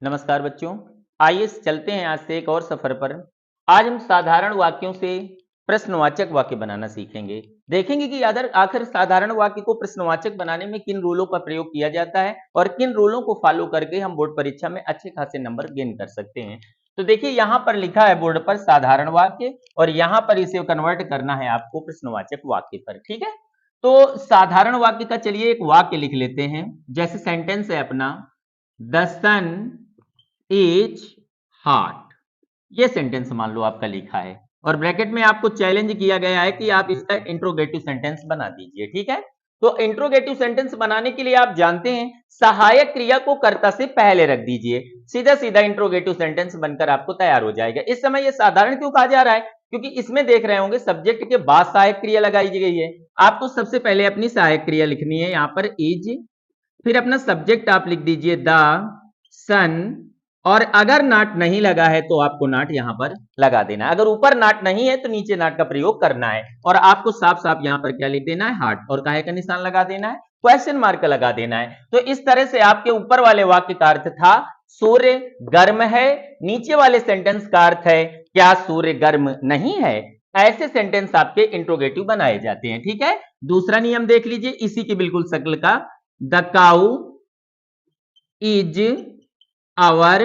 नमस्कार बच्चों। आइए चलते हैं आज से एक और सफर पर। आज हम साधारण वाक्यों से प्रश्नवाचक वाक्य बनाना सीखेंगे। देखेंगे कि अदर आखिर साधारण वाक्य को प्रश्नवाचक बनाने में किन रूलों का प्रयोग किया जाता है और किन रूलों को फॉलो करके हम बोर्ड परीक्षा में अच्छे खासे नंबर गेन कर सकते हैं। तो देखिए यहाँ पर लिखा है बोर्ड पर साधारण वाक्य और यहाँ पर इसे कन्वर्ट करना है आपको प्रश्नवाचक वाक्य पर। ठीक है, तो साधारण वाक्य का चलिए एक वाक्य लिख लेते हैं। जैसे सेंटेंस है अपना, द सन इज हॉट। ये सेंटेंस मान लो आपका लिखा है और ब्रैकेट में आपको चैलेंज किया गया है कि आप इसका इंट्रोगेटिव सेंटेंस बना दीजिए। ठीक है, तो इंट्रोगेटिव सेंटेंस बनाने के लिए आप जानते हैं सहायक क्रिया को कर्ता से पहले रख दीजिए, सीधा सीधा इंट्रोगेटिव सेंटेंस बनकर आपको तैयार हो जाएगा। इस समय ये साधारण क्यों कहा जा रहा है? क्योंकि इसमें देख रहे होंगे सब्जेक्ट के बाद सहायक क्रिया लगाई गई है। आपको सबसे पहले अपनी सहायक क्रिया लिखनी है, यहां पर इज, फिर अपना सब्जेक्ट आप लिख दीजिए द सन, और अगर नाट नहीं लगा है तो आपको नाट यहां पर लगा देना है। अगर ऊपर नाट नहीं है तो नीचे नाट का प्रयोग करना है और आपको साफ साफ यहां पर क्या लिख देना है, हार्ट, और काहे का निशान लगा देना है, क्वेश्चन मार्क लगा देना है। तो इस तरह से आपके ऊपर वाले वाक्य का अर्थ था सूर्य गर्म है, नीचे वाले सेंटेंस का अर्थ है क्या सूर्य गर्म नहीं है। ऐसे सेंटेंस आपके इंट्रोगेटिव बनाए जाते हैं। ठीक है, दूसरा नियम देख लीजिए इसी की बिल्कुल शक्ल का, the cow is our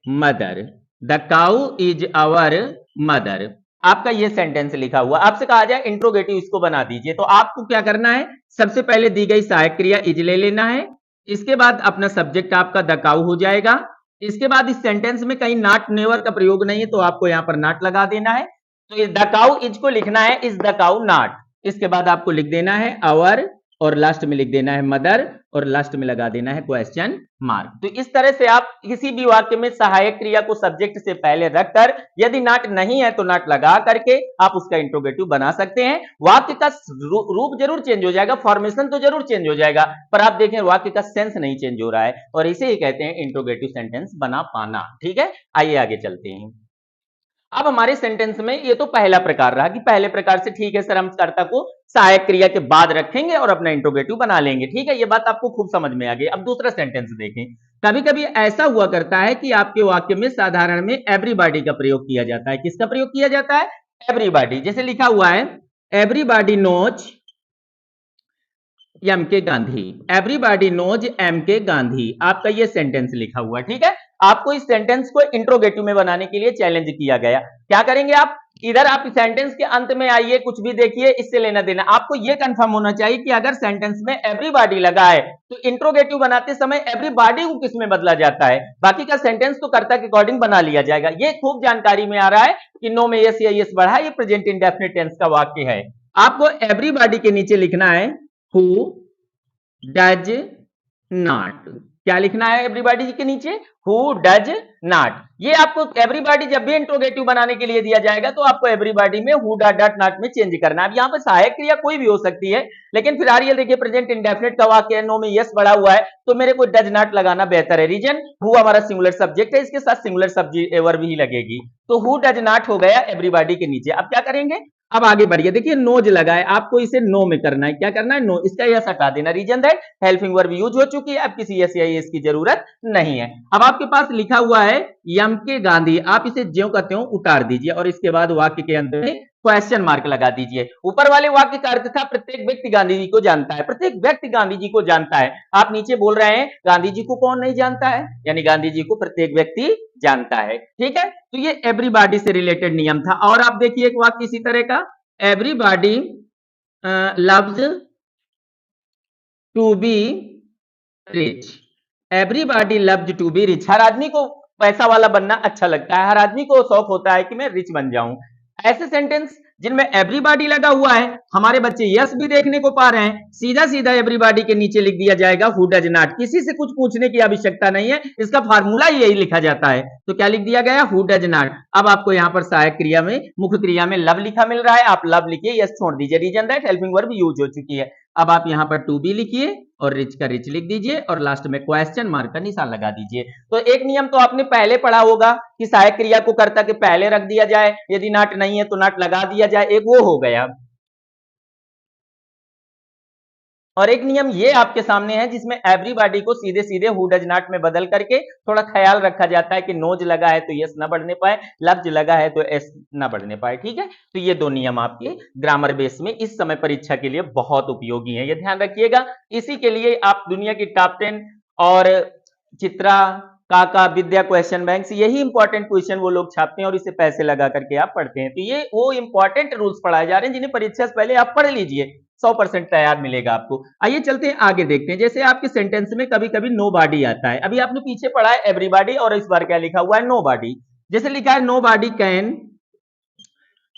mother. The cow is our mother, आपका ये सेंटेंस लिखा हुआ। आपसे कहा जाए इंट्रोगेटिव इसको बना दीजिए, तो आपको क्या करना है, सबसे पहले दी गई सहायक क्रिया इज ले लेना है, इसके बाद अपना सब्जेक्ट आपका द काउ हो जाएगा। इसके बाद इस सेंटेंस में कहीं नॉट नेवर का प्रयोग नहीं है तो आपको यहां पर नॉट लगा देना है। तो द काउ इज को लिखना है इज द काउ नॉट, इसके बाद आपको लिख देना है आवर और लास्ट में लिख देना है मदर और लास्ट में लगा देना है क्वेश्चन मार्क। तो इस तरह से आप किसी भी वाक्य में सहायक क्रिया को सब्जेक्ट से पहले रखकर यदि नाट नहीं है तो नाट लगा करके आप उसका इंट्रोगेटिव बना सकते हैं। वाक्य का रूप जरूर चेंज हो जाएगा, फॉर्मेशन तो जरूर चेंज हो जाएगा, पर आप देखें वाक्य का सेंस नहीं चेंज हो रहा है और इसे ही कहते हैं इंट्रोगेटिव सेंटेंस बना पाना। ठीक है, आइए आगे चलते हैं। अब हमारे सेंटेंस में ये तो पहला प्रकार रहा कि पहले प्रकार से ठीक है सर, हम कर्ता को सहायक क्रिया के बाद रखेंगे और अपना इंट्रोगेटिव बना लेंगे। ठीक है, ये बात आपको खूब समझ में आ गई। अब दूसरा सेंटेंस देखें। कभी कभी ऐसा हुआ करता है कि आपके वाक्य में साधारण में एवरीबॉडी का प्रयोग किया जाता है। किसका प्रयोग किया जाता है? एवरीबॉडी। जैसे लिखा हुआ है एवरीबॉडी नोज एम के गांधी। एवरीबॉडी नोज एम के गांधी, आपका ये सेंटेंस लिखा हुआ। ठीक है, आपको इस सेंटेंस को इंट्रोगेटिव में बनाने के लिए चैलेंज किया गया। क्या करेंगे आप, इधर आप सेंटेंस के अंत में आइए, कुछ भी देखिए, इससे लेना देना आपको ये कंफर्म होना चाहिए कि अगर सेंटेंस में एवरीबॉडी लगा है तो इंट्रोगेटिव बनाते समय एवरीबॉडी को किस में बदला जाता है, बाकी का सेंटेंस तो कर्ता के अकॉर्डिंग बना लिया जाएगा। ये खूब जानकारी में आ रहा है कि नो में यस या यस बढ़ा, ये प्रेजेंट इंडेफिनिट टेंस का वाक्य है। आपको एवरीबॉडी के नीचे लिखना है हु डज नॉट। क्या लिखना है एवरीबॉडी के नीचे? Who does not. ये आपको एवरीबॉडी जब भी इंट्रोगेटिव बनाने के लिए दिया जाएगा तो आपको एवरीबॉडी में हु डज नॉट में चेंज करना है। अब यहाँ पर सहायक क्रिया कोई भी हो सकती है, लेकिन फिलहाल ये देखिए प्रेजेंट इंडेफिनिट का वाक्य है, नो में यस बढ़ा हुआ है तो मेरे को डज नॉट लगाना बेहतर है। रीजन, हु हमारा सिंगुलर सब्जेक्ट है, इसके साथ सिंगुलर सब्जेक्ट वर्ब ही लगेगी, तो हु डज नॉट हो गया एवरीबॉडी के नीचे। अब क्या करेंगे, अब आगे बढ़िए, देखिए नोज लगा है, आपको इसे नो में करना है। क्या करना है, नो, इसका यस हटा देना। Reason that helping verb use हो चुकी है, अब किसी यस या यस की जरूरत नहीं है। अब आपके पास लिखा हुआ है यम के गांधी, आप इसे ज्यों का त्यों उतार दीजिए और इसके बाद वाक्य के अंत में क्वेश्चन मार्क लगा दीजिए। ऊपर वाले वाक्य का अर्थ था प्रत्येक व्यक्ति गांधी जी को जानता है, प्रत्येक व्यक्ति गांधी जी को जानता है। आप नीचे बोल रहे हैं गांधी जी को कौन नहीं जानता है, यानी गांधी जी को प्रत्येक व्यक्ति जानता है। ठीक है, तो ये एवरीबॉडी से रिलेटेड नियम था। और आप देखिए एक वाक्य इसी तरह का, everybody loves to be rich. Everybody loves to be rich, हर आदमी को पैसा वाला बनना अच्छा लगता है, हर आदमी को शौक होता है कि मैं रिच बन जाऊं। ऐसे सेंटेंस जिनमें एवरीबॉडी लगा हुआ है, हमारे बच्चे यस भी देखने को पा रहे हैं, सीधा सीधा एवरीबॉडी के नीचे लिख दिया जाएगा हु डज नॉट। किसी से कुछ पूछने की आवश्यकता नहीं है, इसका फार्मूला यही लिखा जाता है। तो क्या लिख दिया गया, हु डज नॉट। अब आपको यहाँ पर सहायक क्रिया में, मुख्य क्रिया में लव लिखा मिल रहा है, आप लव लिखिए, यस छोड़ दीजिए। Reason that helping verb use हो चुकी है। अब आप यहाँ पर टू बी लिखिए और रिच का रिच लिख दीजिए और लास्ट में क्वेश्चन मार्क का निशान लगा दीजिए। तो एक नियम तो आपने पहले पढ़ा होगा कि सहायक क्रिया को कर्ता के पहले रख दिया जाए, यदि नाट नहीं है तो नाट लगा दिया जाए, एक वो हो गया। और एक नियम ये आपके सामने है जिसमें एवरीबॉडी को सीधे सीधे हु डज नॉट में बदल करके थोड़ा ख्याल रखा जाता है कि नोज लगा है तो यस ना बढ़ने पाए, लफ्ज लगा है तो एस ना बढ़ने पाए। ठीक है, तो ये दो नियम आपके ग्रामर बेस में इस समय परीक्षा के लिए बहुत उपयोगी है, ये ध्यान रखिएगा। इसी के लिए आप दुनिया की टॉप 10 और चित्रा, काका, विद्या क्वेश्चन बैंक से यही इंपॉर्टेंट क्वेश्चन वो लोग छापते हैं और इसे पैसे लगा करके आप पढ़ते हैं। तो ये वो इंपॉर्टेंट रूल्स पढ़ाए जा रहे हैं जिन्हें परीक्षा से पहले आप पढ़ लीजिए, 100% तैयार मिलेगा आपको। आइए चलते हैं आगे, देखते हैं। जैसे आपके सेंटेंस में कभी कभी नो बॉडी आता है, अभी आपने पीछे पढ़ा है एवरीबॉडी और इस बार क्या लिखा हुआ है, नो बॉडी। जैसे लिखा है nobody can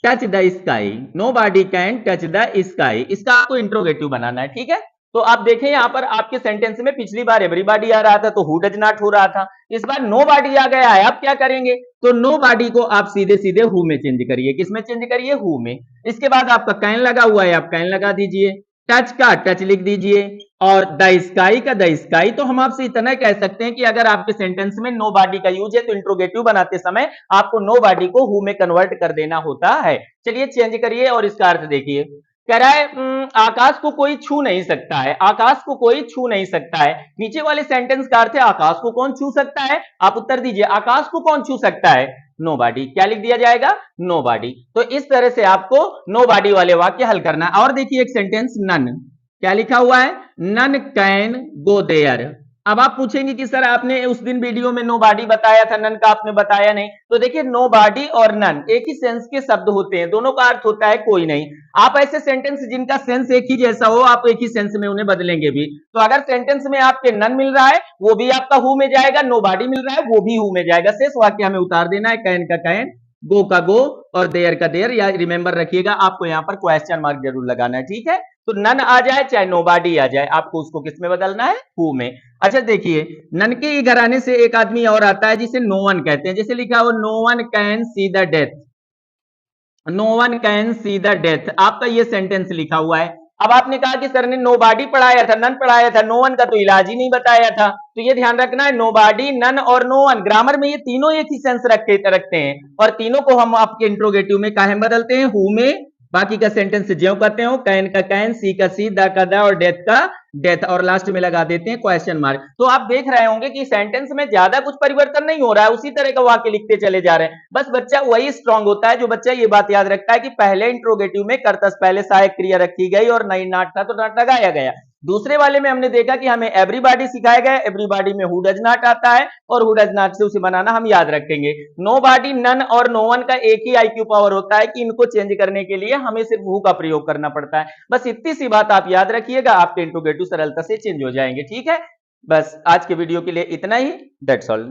touch the sky, nobody can touch the sky, इसका आपको इंट्रोगेटिव बनाना है। ठीक है, तो आप देखें यहां पर आपके सेंटेंस में पिछली बार एवरीबॉडी आ रहा था तो हु डज नॉट हो रहा था, इस बार नो बॉडी आ गया है। आप क्या करेंगे, तो नो बॉडी को आप सीधे सीधे हु में चेंज करिए। किस में चेंज करिए, हु में। इसके बाद आपका कैन लगा हुआ है, आप कैन लगा दीजिए, टच का टच लिख दीजिए, और द स्काई का द स्काई। तो हम आपसे इतना कह सकते हैं कि अगर आपके सेंटेंस में नो बॉडी का यूज है तो इंट्रोगेटिव बनाते समय आपको नो बॉडी को हु में कन्वर्ट कर देना होता है। चलिए चेंज करिए और इसका अर्थ देखिए। कह रहा है आकाश को कोई छू नहीं सकता है, आकाश को कोई छू नहीं सकता है। नीचे वाले सेंटेंस का अर्थ है आकाश को कौन छू सकता है, आप उत्तर दीजिए, आकाश को कौन छू सकता है, नो बॉडी। क्या लिख दिया जाएगा, नो बॉडी। तो इस तरह से आपको नो बॉडी वाले वाक्य हल करना है। और देखिए एक सेंटेंस नन, क्या लिखा हुआ है, नन कैन गो देयर। अब आप पूछेंगे कि सर आपने उस दिन वीडियो में नो बॉडी बताया था, नन का आपने बताया नहीं। तो देखिए नो बॉडी और नन एक ही सेंस के शब्द होते हैं, दोनों का अर्थ होता है कोई नहीं। आप ऐसे सेंटेंस जिनका सेंस एक ही जैसा हो आप एक ही सेंस में उन्हें बदलेंगे भी। तो अगर सेंटेंस में आपके नन मिल रहा है वो भी आपका हु में जाएगा, नो बॉडी मिल रहा है वो भी हु में जाएगा। शेष वाक्य हमें उतार देना है, कैन का कैन, गो का गो और देयर का देयर। या रिमेंबर रखिएगा आपको यहाँ पर क्वेश्चन मार्क जरूर लगाना है। ठीक है, तो नन आ जाए चाहे नो बॉडी आ जाए आपको उसको किस में बदलना है, हु में। अच्छा देखिए नन के घराने से एक आदमी और आता है जिसे नो वन कहते हैं। जैसे लिखा हो no one can see the death, no one can see the death, आपका ये सेंटेंस लिखा हुआ है। अब आपने कहा कि सर ने नो बॉडी पढ़ाया था, नन पढ़ाया था, नो वन का तो इलाज ही नहीं बताया था। तो ये ध्यान रखना है, नो बॉडी, नन और नो वन ग्रामर में ये तीनों एक ही सेंस रखते हैं और तीनों को हम आपके इंट्रोगेटिव में काहे बदलते हैं, हु में। बाकी का सेंटेंस ज्यों करते हो, कैन का कैन, सी का सी, द का द और डेथ का डेथ, और लास्ट में लगा देते हैं क्वेश्चन मार्क। तो आप देख रहे होंगे कि सेंटेंस में ज्यादा कुछ परिवर्तन नहीं हो रहा है, उसी तरह का वाक्य लिखते चले जा रहे हैं। बस बच्चा वही स्ट्रांग होता है जो बच्चा ये बात याद रखता है कि पहले इंट्रोगेटिव में कर्ता से पहले सहायक क्रिया रखी गई और नहीं नाट था तो नाट लगाया गया। दूसरे वाले में हमने देखा कि हमें एवरीबॉडी सिखाया गया, एवरीबॉडी में हु डज नॉट आता है और हु डज नॉट से उसे बनाना हम याद रखेंगे। नो बॉडी, नन और नो वन का एक ही आईक्यू पावर होता है कि इनको चेंज करने के लिए हमें सिर्फ हु का प्रयोग करना पड़ता है। बस इतनी सी बात आप याद रखिएगा, आपके इंट्रोगेटिव सरलता से चेंज हो जाएंगे। ठीक है, बस आज के वीडियो के लिए इतना ही, दैट्स ऑल।